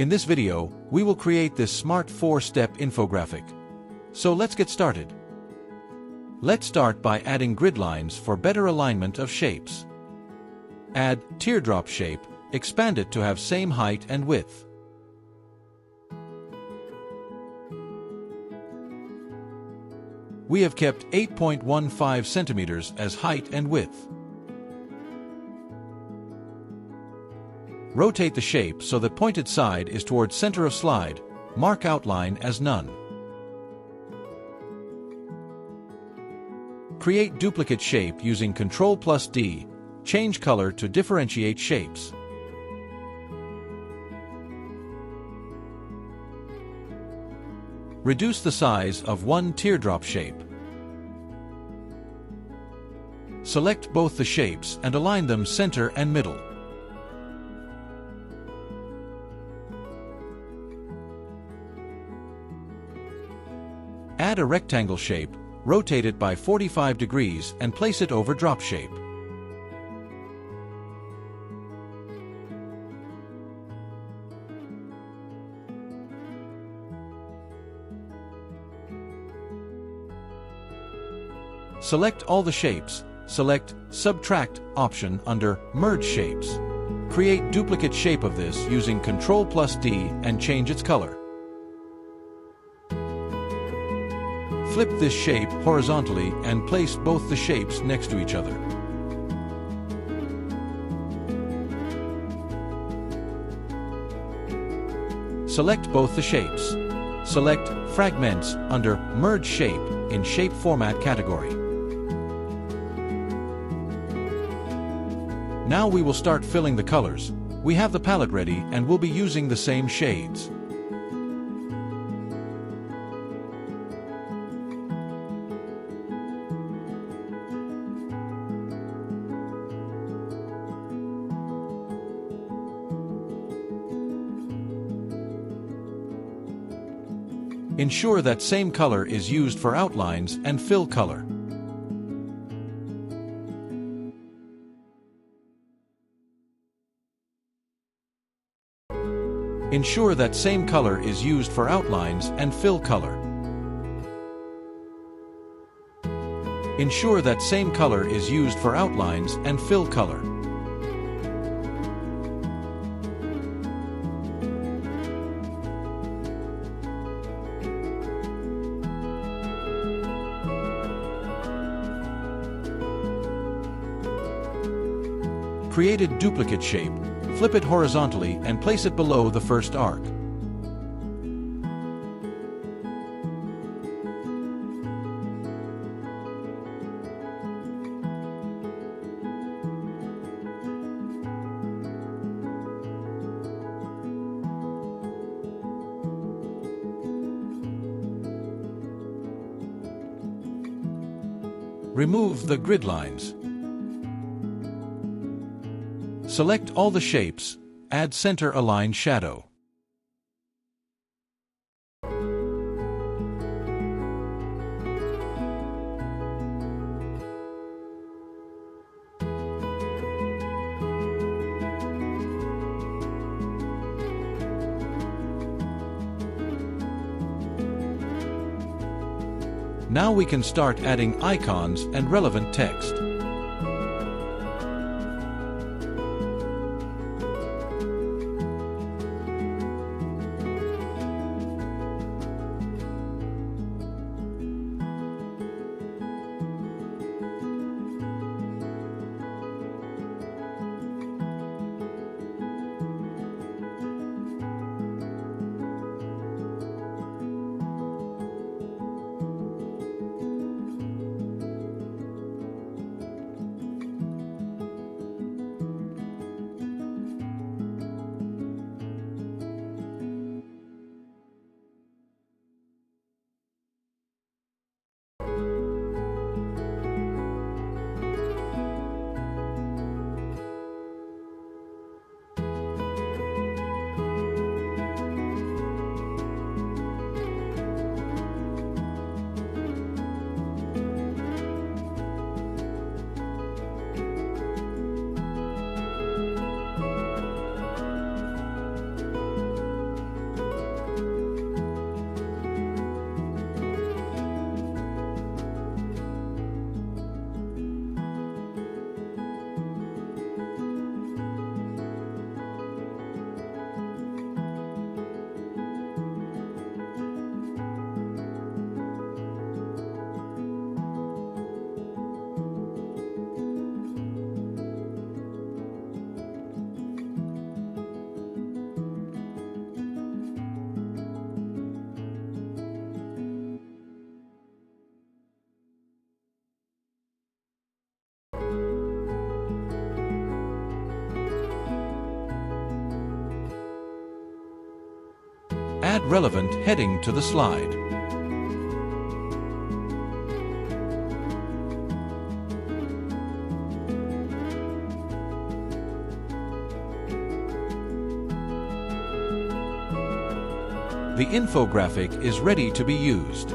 In this video, we will create this smart 4-step infographic. So let's get started. Let's start by adding grid lines for better alignment of shapes. Add teardrop shape, expand it to have same height and width. We have kept 8.15 centimeters as height and width. Rotate the shape so that pointed side is towards center of slide. Mark outline as none. Create duplicate shape using Ctrl+D. Change color to differentiate shapes. Reduce the size of one teardrop shape. Select both the shapes and align them center and middle. Add a rectangle shape, rotate it by 45 degrees and place it over drop shape. Select all the shapes. Select Subtract option under Merge Shapes. Create duplicate shape of this using Ctrl+D and change its color. Flip this shape horizontally and place both the shapes next to each other. Select both the shapes. Select Fragments under Merge Shape in Shape Format category. Now we will start filling the colors. We have the palette ready and will be using the same shades. Ensure that same color is used for outlines and fill color. Ensure that same color is used for outlines and fill color. Ensure that same color is used for outlines and fill color. Create a duplicate shape, flip it horizontally and place it below the first arc. Remove the grid lines. Select all the shapes, add center align shadow. Now we can start adding icons and relevant text. add relevant heading to the slide. The infographic is ready to be used.